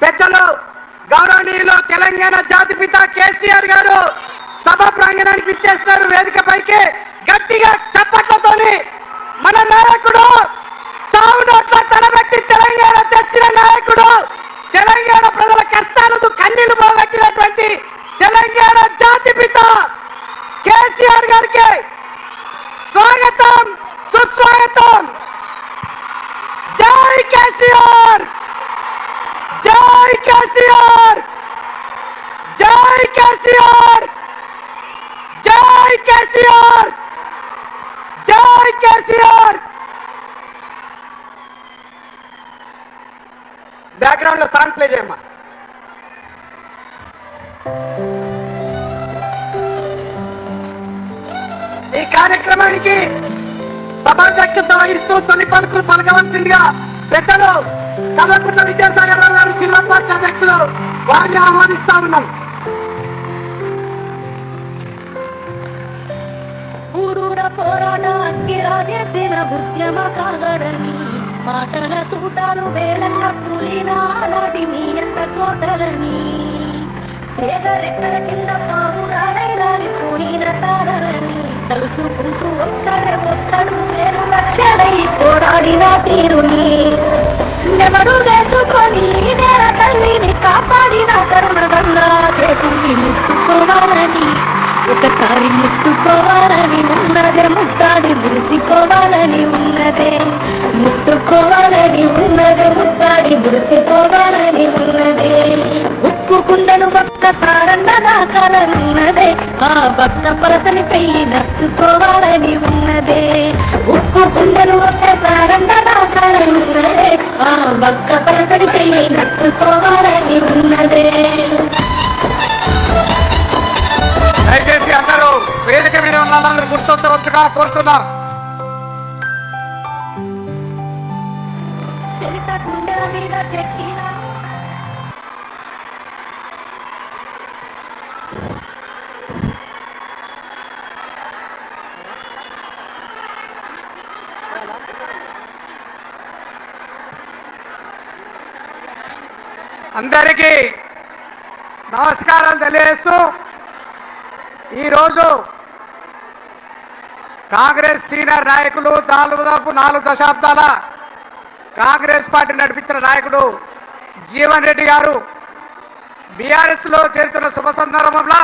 పెద్దలు గౌరవనీయులు తెలంగాణ జాతిపిత కేసీఆర్ గారు సభ ప్రాంగణానికి ఇచ్చేస్తారు. వేదికపైకి గట్టిగా చప్పట్లతోని మన నాయకుడు చావు నోట్ల తలబెట్టి తెలంగాణ తెచ్చిన నాయకుడు, తెలంగాణ ప్రజల కష్టాలకు కన్నీళ్లు పోగొట్టినటువంటి తెలంగాణ జాతిపిత కేసీఆర్ గారికి స్వాగతం, సుస్వాగతం. జై కేసీఆర్, జై కేసీఆర్, జై కేసీఆర్, జై కేసీఆర్, జై కేసీఆర్. బ్యాక్గ్రౌండ్ లో సాంగ్ ప్లే చేయమ్మా. ఈ కార్యక్రమానికి సభాధ్యక్షత వహిస్తూ తొలి పలుకులు పలకవలసిందిగా పెద్దలు కల్వకుంట్ల విద్యాసాగర్ రావు గారు జిల్లా పార్టీ అధ్యక్షులు వారిని ఆహ్వానిస్తా ఉన్నాం. ఊరూర పోరాట అగ్గిరాజేసిన ఉద్యమ కాగడని మాటల తూటాలు వేలంగా కూలిన నాటి మీ ఎంత కోటలని పేదరెక్కల కింద పావురాలై రాలిపోయిన తారలని తలుసుకుంటూ ఒక్కడు వేరు లక్ష్యాలై పోరాడిన తీరుని నెమరు వేసుకొని నేల తల్లిని కాపాడిన కరుణగల్లా చేతుల్ని ముట్టుకోవాలని, ఒకసారి ముట్టుకోవాలని ఉన్నదే, ముద్దాడి మురిసిపోవాలని ఉన్నదే, ముట్టుకోవాలని ఉన్నదే, ముద్దాడి మురిసిపోవాలని ఉన్నదే. ఉక్కు కుండను ఒక్కసారన్న దాకాలనున్నదే, ఆ భక్త పరసని పెయ్యి నచ్చుకోవాలని ఉన్నదే. ఉక్కు కుండను ఒక్కసారన్న దాకాలనున్నదే, ఆ భక్త పరసని పెయ్యి నచ్చుకోవాలని ఉన్నదే. దయచేసి అందరూ వేదిక మీద ఉన్న వాళ్ళందరూ కూర్చోవచ్చుగా కోరుతున్నాం. చరిత గుండెల మీద చెక్కిన అందరికీ నమస్కారాలు తెలియజేస్తూ ఈరోజు కాంగ్రెస్ సీనియర్ నాయకులు దాదాపు 4 దశాబ్దాల కాంగ్రెస్ పార్టీ నడిపించిన నాయకుడు జీవన్ రెడ్డి గారు బీఆర్ఎస్లో చేరుతున్న శుభ సందర్భంలో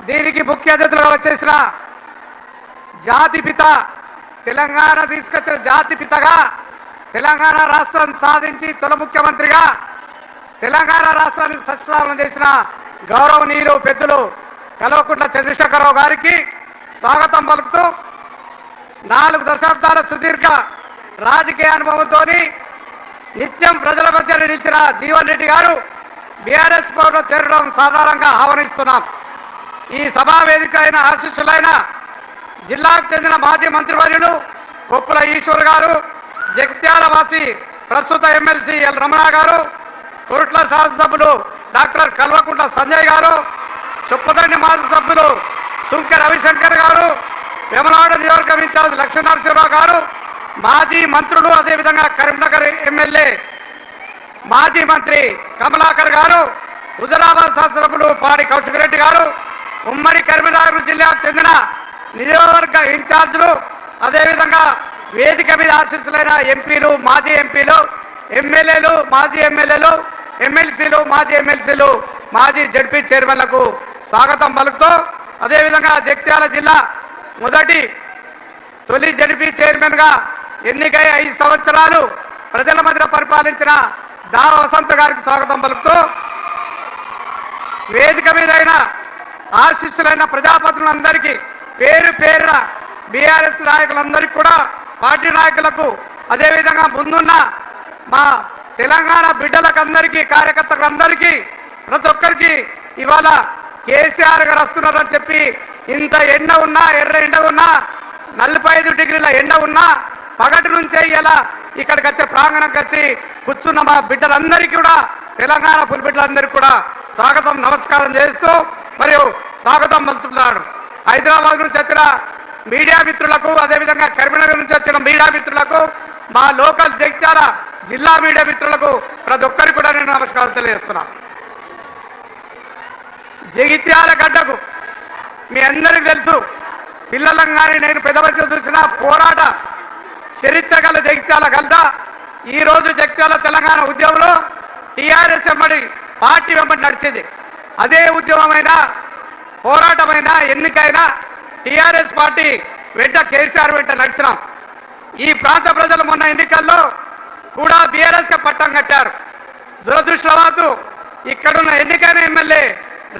దీనికి ముఖ్య అతిథులుగా వచ్చేసిన జాతిపిత, తెలంగాణ తీసుకొచ్చిన జాతిపితగా, తెలంగాణ రాష్ట్రాన్ని సాధించి తొలి ముఖ్యమంత్రిగా తెలంగాణ రాష్ట్రాన్ని సస్యశ్యామలం చేసిన గౌరవనీయులు పెద్దలు కల్వకుంట్ల చంద్రశేఖరరావు గారికి స్వాగతం పలుకుతూ 4 దశాబ్దాల సుదీర్ఘ రాజకీయ అనుభవంతో నిత్యం ప్రజల మధ్య నిలిచిన జీవన్ రెడ్డి గారు బీఆర్ఎస్ పార్టీలో చేరడం సాధారణంగా ఆహ్వానిస్తున్నాం. ఈ సభా వేదిక అయిన ఆశీస్సులైన జిల్లాకు చెందిన మాజీ మంత్రివర్యులు కొప్పుల ఈశ్వర్ గారు, జగిత్యాల వాసి ప్రస్తుత ఎమ్మెల్సీ ఎల్ రమణ గారు, కొరుట్ల శాసనసభ్యులు డాక్టర్ కల్వకుంట్ల సంజయ్ గారు, చొప్పదండి మాజీ సభ్యులు సుంకె రవిశంకర్ గారు, వేములవాడ నియోజకవర్గం ఇన్ఛార్జ్ లక్ష్మీనరసింహరావు గారు, మాజీ మంత్రులు, అదేవిధంగా కరీంనగర్ ఎమ్మెల్యే మాజీ మంత్రి కమలాకర్ గారు, హుజరాబాద్ శాసనసభ్యులు పాడి కౌశిక్ గారు, ఉమ్మడి కరీంనగర్ జిల్లాకు చెందిన నియోజకవర్గ ఇన్ఛార్జీలు, అదేవిధంగా వేదిక మీద ఆశీస్సులైన ఎంపీలు, మాజీ ఎంపీలు, ఎమ్మెల్యేలు, మాజీ ఎమ్మెల్యేలు, ఎమ్మెల్సీలు, మాజీ ఎమ్మెల్సీలు, మాజీ జడ్పీ చైర్మన్లకు స్వాగతం పలుకుతూ, అదేవిధంగా జగిత్యాల జిల్లా తొలి జడ్పీ చైర్మన్గా ఎన్నికై 5 సంవత్సరాలు ప్రజల మధ్య పరిపాలించిన దావ వసంత గారికి స్వాగతం పలుకుతూ, వేదిక మీద అయిన ఆశీస్సులైన ప్రజాప్రతినిధులందరికీ పేరు పేరున బీఆర్ఎస్ నాయకులందరికీ కూడా, పార్టీ నాయకులకు, అదేవిధంగా ముందున్న మా తెలంగాణ బిడ్డలకు అందరికీ, కార్యకర్తలందరికీ, ప్రతి ఒక్కరికి ఇవాళ కేసీఆర్ గారు వస్తున్నారని చెప్పి ఇంత ఎండ ఉన్నా, ఎర్ర ఎండ ఉన్నా, 45 డిగ్రీల ఎండ ఉన్నా పగటి నుంచే ఇలా ఇక్కడికి వచ్చే ప్రాంగణంకి వచ్చి కూర్చున్న మా బిడ్డలందరికీ కూడా, తెలంగాణ పులి బిడ్డలందరికీ కూడా స్వాగతం, నమస్కారం చేస్తూ మరియు స్వాగతం పలుకుతున్నాడు. హైదరాబాద్ నుంచి వచ్చిన మీడియా మిత్రులకు, అదేవిధంగా కరీంనగర్ నుంచి వచ్చిన మీడియా మిత్రులకు, మా లోకల్ జగిత్యాల జిల్లా మీడియా మిత్రులకు ప్రతి ఒక్కరికి కూడా నేను నమస్కారాలు తెలియజేస్తున్నాను. జగిత్యాల గడ్డకు మీ అందరికీ తెలుసు, పిల్లలం కానీ నేను పెద్ద మనిషి చూసిన పోరాట చరిత్ర గల జగిత్యాల గడ్డ. ఈరోజు జగిత్యాల తెలంగాణ ఉద్యమంలో టీఆర్ఎస్ వెంబడి పార్టీ వెంబడి నడిచేది. అదే ఉద్యమమైనా పోరాటమైనా ఎన్నికైనా టీఆర్ఎస్ పార్టీ వెంట కేసీఆర్ వెంట నడిచినాం. ఈ ప్రాంత ప్రజలు మొన్న ఎన్నికల్లో కూడా బీఆర్ఎస్కి పట్టం కట్టారు. దురదృష్టవశాత్తు ఇక్కడున్న ఎన్నికైన ఎమ్మెల్యే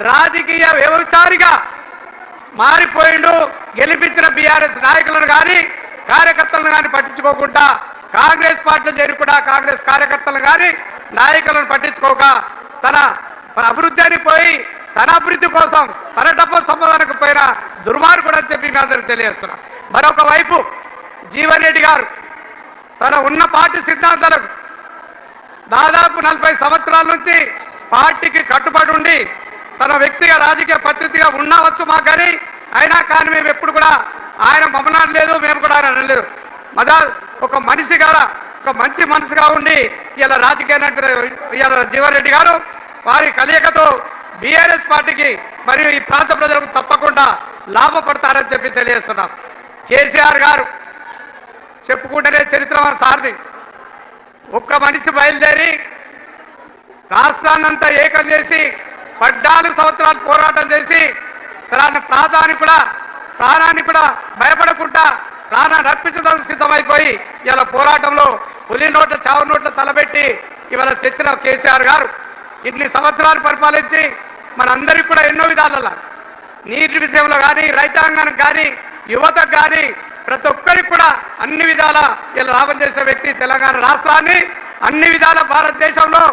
రాజకీయ వ్యభిచారిగా మారిపోయిండు. గెలిపించిన బీఆర్ఎస్ నాయకులను కానీ కార్యకర్తలను కానీ పట్టించుకోకుండా కాంగ్రెస్ పార్టీలో చేరి కూడా కాంగ్రెస్ కార్యకర్తలను కానీ నాయకులను పట్టించుకోక తన అభివృద్ధి అని పోయి తన అభివృద్ధి కోసం తన డబ్బు సంపాదనకు పోయిన దుర్మార్గుడు అని చెప్పి మీ అందరికీ తెలియజేస్తున్నాం. మరొక వైపు జీవన్ రెడ్డి గారు తన ఉన్న పార్టీ సిద్ధాంతాలకు దాదాపు 40 సంవత్సరాల నుంచి పార్టీకి కట్టుబడి ఉండి తన వ్యక్తిగా రాజకీయ పద్ధతిగా ఉండవచ్చు మాకు కానీ అయినా కానీ మేము ఎప్పుడు కూడా ఆయన మమ్మల్ని లేదు, మేము కూడా ఆయన లేదు. ఒక మనిషిగా ఒక మంచి మనసుగా ఉండి ఇలా రాజకీయ ఇలా జీవన్ రెడ్డి గారు వారి కలయికతో బీఆర్ఎస్ పార్టీకి మరియు ఈ ప్రాంత ప్రజలకు తప్పకుండా లాభపడతారని చెప్పి తెలియజేస్తున్నాం. కేసీఆర్ గారు చెప్పుకుంటేనే చరిత్ర సారథి. ఒక్క మనిషి బయలుదేరి రాష్ట్రాన్నంతా ఏకం చేసి 14 సంవత్సరాలు పోరాటం చేసి తన ప్రాణాన్ని కూడా భయపడకుండా ప్రాణాన్ని అర్పించడానికి సిద్ధమైపోయి ఇలా పోరాటంలో పులి నోట్ల చావు నోట్ల తలబెట్టి ఇవాళ తెచ్చిన కేసీఆర్ గారు ఇన్ని సంవత్సరాలు పరిపాలించి మనందరికీ కూడా ఎన్నో విధాలలో నీటి విషయంలో కానీ రైతాంగానికి కానీ యువతకు కానీ ప్రతి ఒక్కరికి కూడా అన్ని విధాల ఇలా లాభం చేసిన వ్యక్తి. తెలంగాణ రాష్ట్రాన్ని అన్ని విధాల భారతదేశంలో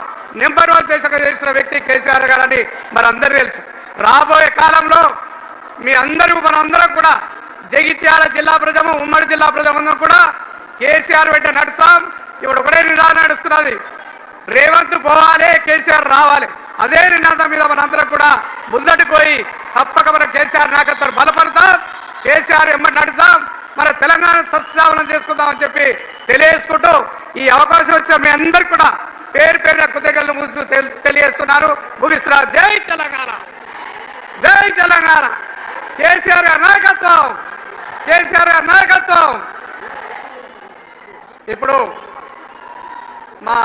నెంబర్ 1 దేశంగా చేసిన వ్యక్తి కేసీఆర్ గారు అని మనందరికీ తెలుసు. రాబోయే కాలంలో మీ మనందరం కూడా జగిత్యాల జిల్లా ప్రజలు ఉమ్మడి జిల్లా ప్రజలందరం కూడా కేసీఆర్ వెంట నడుస్తాం. ఇప్పుడు ఒకటే నినాదం నడుస్తున్నది, రేవంత్ పోవాలి, కేసీఆర్ రావాలి. అదే నినాదం మీద మనందరం కూడా ముందటికి పోయి తప్పక మన కేసీఆర్ నాయకత్వం బలపడతాం, కేసీఆర్ ఎమ్మటి నడుస్తాం, మన తెలంగాణ సస్యావనం చేసుకుందామని చెప్పి తెలియజేసుకుంటూ ఈ అవకాశం వచ్చే మీ అందరికి కూడా పేరు పేరున కృతజ్ఞతలు తెలియజేస్తున్నారు, ముగిస్తున్నారు. జై తెలంగాణ, జై తెలంగాణ. కేసీఆర్ గారి నాయకత్వం, కేసీఆర్ గారి నాయకత్వం. ఇప్పుడు మా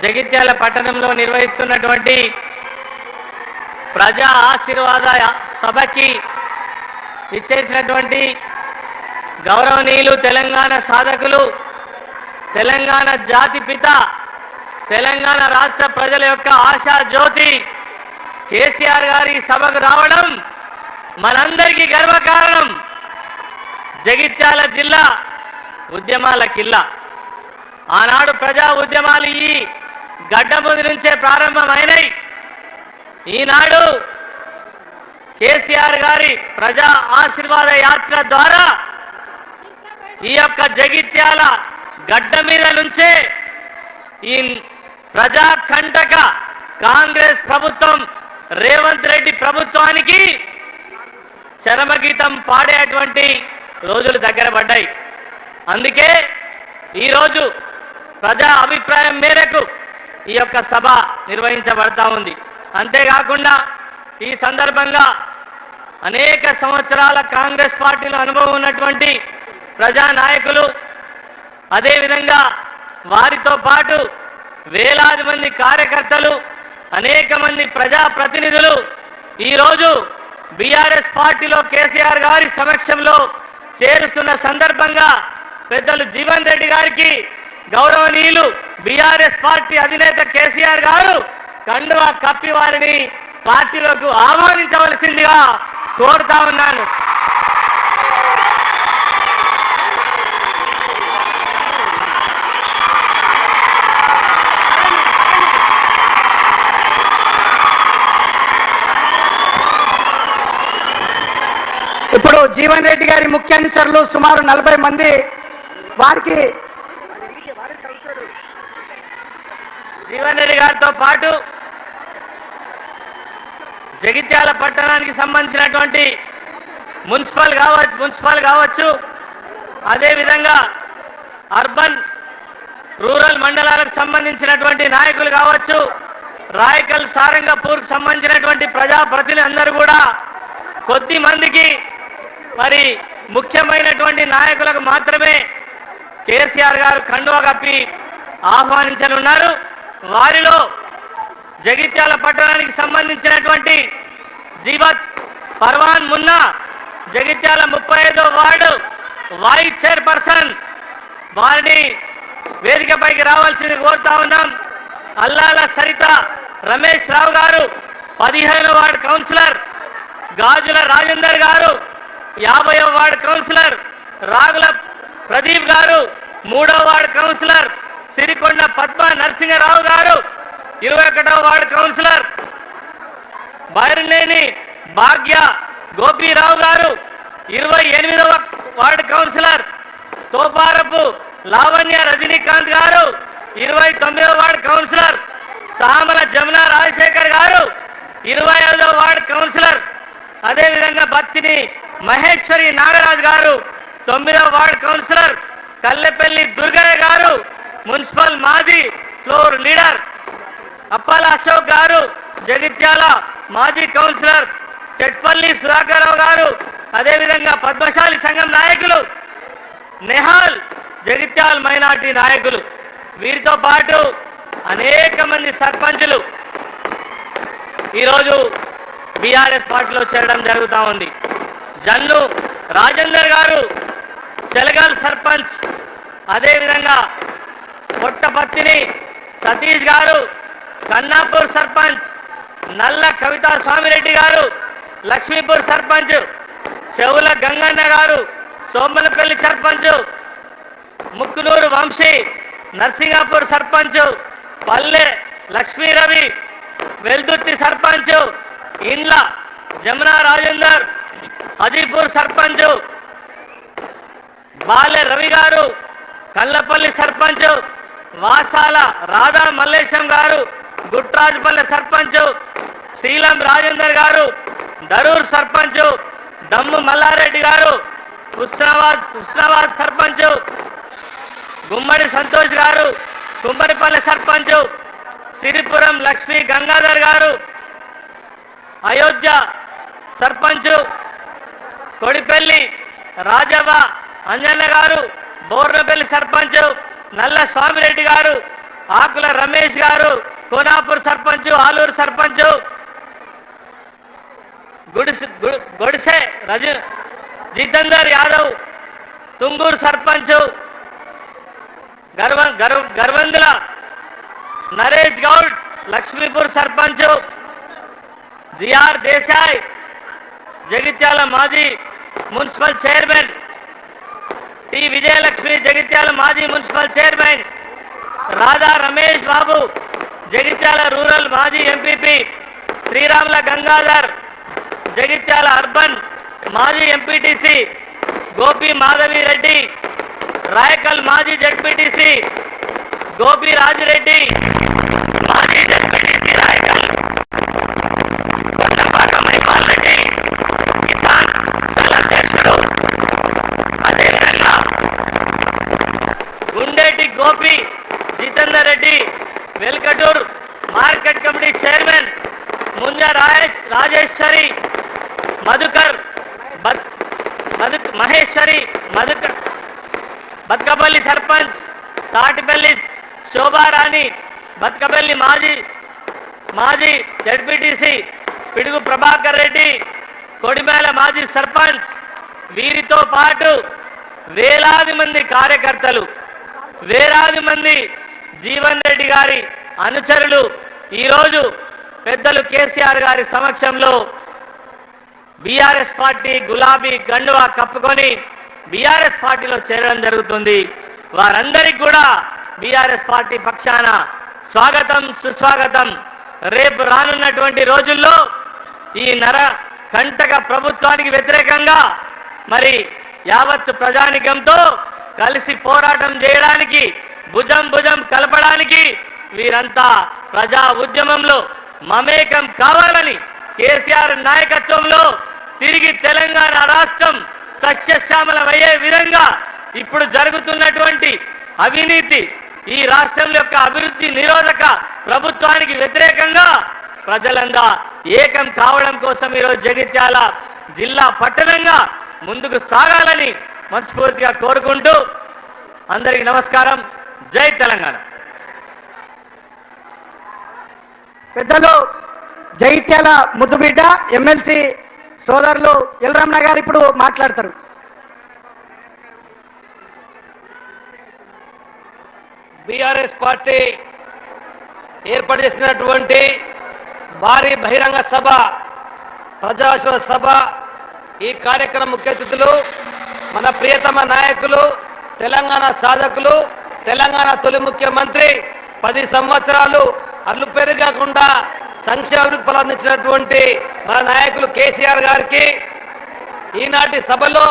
జగిత్యాల పట్టణంలో నిర్వహిస్తున్నటువంటి ప్రజా ఆశీర్వాద సభకి ఇచ్చేసినటువంటి గౌరవనీయులు తెలంగాణ సాధకులు, తెలంగాణ జాతి పిత, తెలంగాణ రాష్ట్ర ప్రజల యొక్క ఆశా జ్యోతి కేసీఆర్ గారి సభకు రావడం మనందరికీ గర్వకారణం. జగిత్యాల జిల్లా ఉద్యమాల కిల్లా. ఆనాడు ప్రజా ఉద్యమాలు ఈ గడ్డ ముందు నుంచే ప్రారంభమైనాయి. ఈనాడు కేసీఆర్ గారి ప్రజా ఆశీర్వాద యాత్ర ద్వారా ఈ యొక్క జగిత్యాల గడ్డ మీద నుంచే ఈ ప్రజాకంటక కాంగ్రెస్ ప్రభుత్వం రేవంత్ రెడ్డి ప్రభుత్వానికి చరమగీతం పాడేటువంటి రోజులు దగ్గర పడ్డాయి. అందుకే ఈరోజు ప్రజా అభిప్రాయం మేరకు ఈ యొక్క సభ నిర్వహించబడతా ఉంది. అంతేకాకుండా ఈ సందర్భంగా అనేక సంవత్సరాల కాంగ్రెస్ పార్టీలో అనుభవం ఉన్నటువంటి ప్రజా నాయకులు, అదేవిధంగా వారితో పాటు వేలాది మంది కార్యకర్తలు, అనేక మంది ప్రజాప్రతినిధులు ఈరోజు బీఆర్ఎస్ పార్టీలో కేసీఆర్ గారి సమక్షంలో చేరుస్తున్న సందర్భంగా పెద్దలు జీవన్ రెడ్డి గారికి గౌరవనీయులు బీఆర్ఎస్ పార్టీ అధినేత కేసీఆర్ గారు కండువా కప్పి వారిని పార్టీలోకి ఆహ్వానించవలసిందిగా కోరుతా ఉన్నాను. ఇప్పుడు జీవన్ రెడ్డి గారి ముఖ్య అనుచరులు సుమారు 40 మంది వారికి జీవన్ రెడ్డి గారితో పాటు జగిత్యాల పట్టణానికి సంబంధించినటువంటి మున్సిపల్ కావచ్చు, అదేవిధంగా అర్బన్ రూరల్ మండలాలకు సంబంధించినటువంటి నాయకులు కావచ్చు, రాయకల్ సారంగపూర్కు సంబంధించినటువంటి ప్రజాప్రతినిధులు అందరూ కూడా కొద్ది మందికి మరి ముఖ్యమైనటువంటి నాయకులకు మాత్రమే కేసీఆర్ గారు కండువా కప్పి ఆహ్వానించనున్నారు. వారిలో జగిత్యాల పట్టణానికి సంబంధించినటువంటి జీవత్ పర్వాన్ మున్నా జగిత్యాల 35వ వార్డు వైస్ చైర్పర్సన్, వారిని వేదికపైకి రావాల్సింది కోరుతా ఉన్నాం. అల్లాల సరిత రమేష్ రావు గారు 15వ వార్డు కౌన్సిలర్, గాజుల రాజేందర్ గారు 50వ వార్డు కౌన్సిలర్, రాగుల ప్రదీప్ గారు 3వ వార్డు కౌన్సిలర్, సిరికొండ పద్మ నరసింహరావు గారు 21వ వార్డు కౌన్సిలర్, బైరనేని భాగ్య గోపీరావు గారు 28వ వార్డు కౌన్సిలర్, తోపారపు లావణ్య రజనీకాంత్ గారు 29వ వార్డు కౌన్సిలర్, సామల జమున రాజశేఖర్ గారు 25వ వార్డు కౌన్సిలర్, అదేవిధంగా బత్తిని మహేశ్వరి నాగరాజు గారు 9వ వార్డు కౌన్సిలర్, కల్లెపల్లి దుర్గయ్య గారు మున్సిపల్ మాజీ ఫ్లోర్ లీడర్, అప్పాల అశోక్ గారు జగిత్యాల మాజీ కౌన్సిలర్, చెట్పల్లి సుధాకర్రావు గారు, అదేవిధంగా పద్మశాలి సంఘం నాయకులు, నెహాల్ జగిత్యాల మైనార్టీ నాయకులు, వీరితో పాటు అనేక మంది సర్పంచులు ఈరోజు బీఆర్ఎస్ పార్టీలో చేరడం జరుగుతూ ఉంది. జన్ను రాజేందర్ గారు చెలగల్ సర్పంచ్, అదేవిధంగా పొట్టపత్తిని సతీష్ గారు కన్నాపూర్ సర్పంచ్, నల్ల కవితా స్వామిరెడ్డి గారు లక్ష్మీపూర్ సర్పంచ్, చెవుల గంగన్న గారు సోమలపల్లి సర్పంచ్, ముక్కునూరు వంశీ నర్సింగాపూర్ సర్పంచ్, పల్లె లక్ష్మీ రవి వెల్దుర్తి సర్పంచ్, ఇండ్ల జమునా రాజేందర్ హజీపూర్ సర్పంచ్, బాలె రవి గారు కల్లపల్లి సర్పంచ్, వాసాల రాధా మల్లేశం గారు గుట్రాజుపల్లి సర్పంచ్, శీలం రాజేందర్ గారు దరూర్ సర్పంచ్, దమ్ము మల్లారెడ్డి గారు హుస్నాబాద్ సర్పంచ్, గుమ్మడి సంతోష్ గారు కుమ్మరిపల్లి సర్పంచ్, సిరిపురం లక్ష్మీ గంగాధర్ గారు అయోధ్య సర్పంచ్, కొడిపల్లి రాజవ్వ అంజన్న గారు బోర్నపల్లి సర్పంచ్, నల్ల స్వామిరెడ్డి గారు, ఆకుల రమేష్ గారు కోనాపూర్ సర్పంచ్, ఆలూరు సర్పంచ్, గొడిసె జితేందర్ యాదవ్ తుంగూరు సర్పంచ్, గర్వందుల నరేష్ గౌడ్ లక్ష్మీపూర్ సర్పంచ్, జిఆర్ దేశాయ్ జగిత్యాల మాజీ municipal chairman, T Vijayalakshmi Jagtial మాజీ municipal chairman, Radha Ramesh Babu Jagtial rural మాజీ ఎంపీపీ, శ్రీరాముల గంగాధర్ జగిత్యాల అర్బన్ మాజీ ఎంపీటీసీ, గోపి మాధవి రెడ్డి రాయకల్ మాజీ జడ్పీటీసీ, గోపి రాజిరెడ్డి మాజీ జడ్పీటీసీ రాయకల్, కిసాన్ సెల్ అధ్యక్షుడు, అదేవిధంగా Gundeti Gopi Jitender Reddy Velgatoor market committee chairman, Munja Rajeshwari Madhukar Maheshwari Madhukar Bathukapalli sarpanch, Tatipalli Shobharani Bathukapalli మాజీ జడ్పీటీసీ, పిడుగు ప్రభాకర్ రెడ్డి కొడిమేల మాజీ సర్పంచ్, వీరితో పాటు వేలాది మంది కార్యకర్తలు, వేలాది మంది జీవన్ రెడ్డి గారి అనుచరులు ఈరోజు పెద్దలు కేసీఆర్ గారి సమక్షంలో బీఆర్ఎస్ పార్టీ గులాబీ గండువా కప్పుకొని బీఆర్ఎస్ పార్టీలో చేరడం జరుగుతుంది. వారందరికీ కూడా బీఆర్ఎస్ పార్టీ పక్షాన స్వాగతం సుస్వాగతం. రేపు రానున్నటువంటి రోజుల్లో ఈ కంటక ప్రభుత్వానికి వ్యతిరేకంగా మరి యావత్ ప్రజానికంతో కలిసి పోరాటం చేయడానికి, భుజం భుజం కలపడానికి వీరంతా ప్రజా ఉద్యమంలో మమేకం కావాలని కేసీఆర్ నాయకత్వంలో తిరిగి తెలంగాణ రాష్ట్రం సస్యశ్యామలమయ్యే విధంగా ఇప్పుడు జరుగుతున్నటువంటి అవినీతి ఈ రాష్ట్రం యొక్క అభివృద్ధి నిరోధక ప్రభుత్వానికి వ్యతిరేకంగా ప్రజలంగా ఏకం కావడం కోసం ఈరోజు జగిత్యాల జిల్లా పట్టణంగా ముందుకు సాగాలని మనస్ఫూర్తిగా కోరుకుంటూ అందరికీ నమస్కారం. జై తెలంగాణ. పెద్దలు జగిత్యాల ముద్దుబిడ్డ ఎమ్మెల్సీ సోదరులు ఎల్రమణ గారు ఇప్పుడు మాట్లాడతారు. బీఆర్ఎస్ పార్టీ ఏర్పాటు చేసినటువంటి భారీ బహిరంగ సభ, ప్రజాశ్రవ సభ, ఈ కార్యక్రమం ముఖ్య అతిథులు మన ప్రియతమ నాయకులు, తెలంగాణ సాధకులు, తెలంగాణ తొలి ముఖ్యమంత్రి, 10 సంవత్సరాలు అల్లు పెరుగకుండా సంక్షేమ అభివృద్ధి ఫలాన్నిచ్చినటువంటి మన నాయకులు కేసీఆర్ గారికి ఈనాటి సభలో